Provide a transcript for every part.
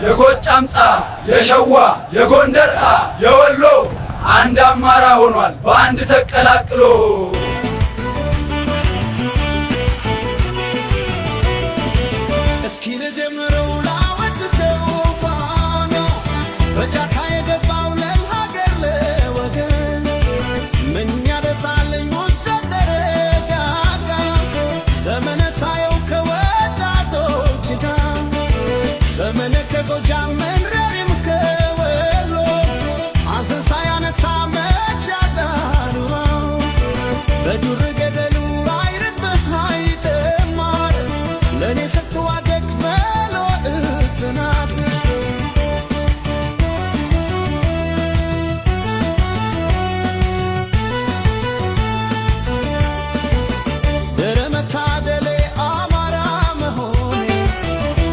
የጎጃም ጻ የሸዋ የጎንደር የወሎ አንድ አማራ ሆኗል በአንድ ተቀላቅሎ እስኪ ለጀምረው ላወድሰው ፋኖ በጫካ የገባው ለሀገር ለወገን ምንኛ ደሳለኝ ውስጥ ተረጋጋ ዘመነ ሳየው ከወጣቶች ጋር ዘመነ ከጎጃም መንረሪም ከወሎ አዘን ሳያነሳ መች ያዳኑራው በዱር ገደሉ አይርብህ አይተማር ለእኔ ስትዋደቅ ፈሎ እትናት ድረ መታደሌ አማራ መሆኔ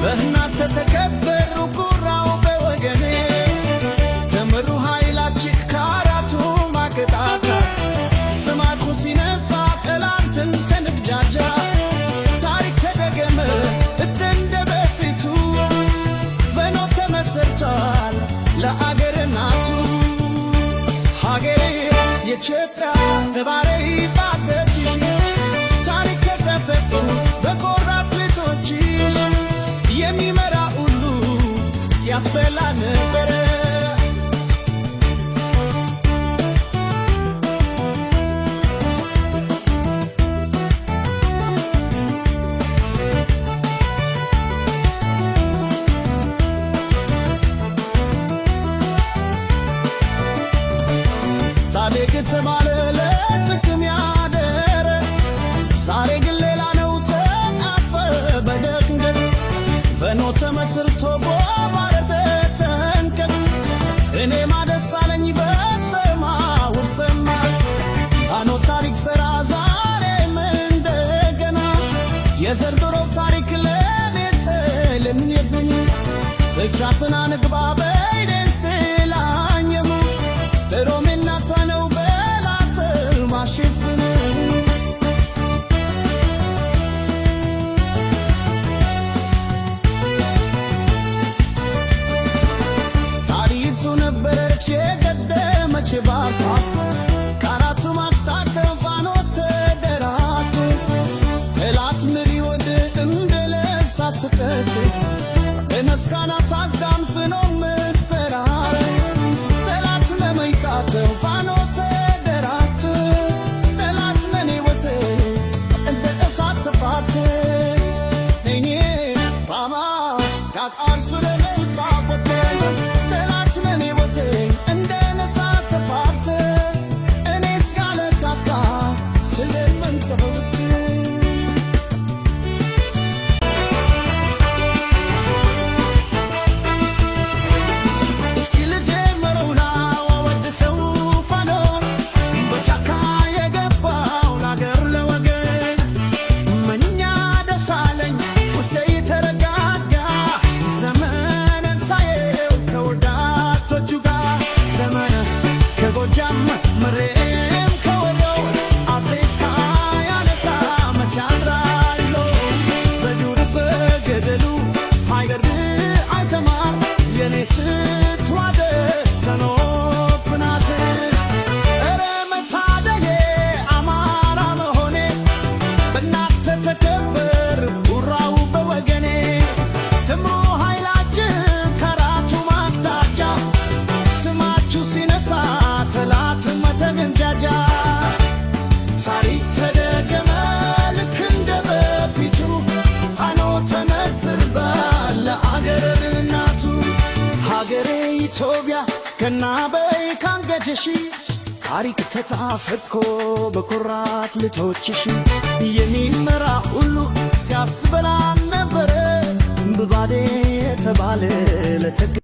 በእናንተ ተከበሩ ጉራው በወገኔ ተመሩ ኃይላችን ከአራቱ ማቅጣጫ ስማችሁ ሲነሳ ጠላትን ተንግጃጃ ታሪክ ተደገመ እንደ በፊቱ ፈኖ ተመሰርቷል ለአገር እናቱ ሀገሬ የኢትዮጵያ ተባረይ ባደችሽ ታሪክ ከተፈቱ በቆራጥ ልጆችሽ የሚመራ ሁሉ ሲያስበላ ነበረ ታሪክ ተባለ ለጥቅም ያደረ ዛሬ ግን ሌላ ነው ተጣፈ በደንገት ፈኖ ተመስርቶ ቦባረተ ተንከት እኔ ማደሳለኝ በሰማ ውሰማ ፋኖ ታሪክ ሰራ ዛሬም እንደገና የዘርድሮ ታሪክ ለቤት ለምን የብኝ ስጃፍና ንግባ በይደን ስላኘሙ ጥሮሜና ታነው በላተል ማሽፍን ታሪቱ ነበረች የቀደመች ባፋ ከአራቱ ማቅጣት ፋኖ ተደራቱ ጠላት ምሪ ወድ እንደለሳት ተቀድ በመስካና ታጋም ስኖ ምትራረ ጠላት ለመይጣት ፋኖ ተደራቱ ጠላት መኔ ወት እንደ እሳት ተፋት እኔ ባማ ጋቃርሱ ለመይጣት ጠላት መኔ ወት እንደ እሳት ተፋት እኔ ስጋለታካ ስለምን ተፈውት ታሪክ ተደገመ ልክ እንደ በፊቱ ፋኖ ተመስርቷል ለአገር እናቱ ሀገሬ ኢትዮጵያ ገና በይ ካንገትሽ ታሪክ ተጻፈኮ በኩራት ልጆችሽ የሚመራ ሁሉ ሲያስበላ ነበረ ብባዴ የተባለ ለተግ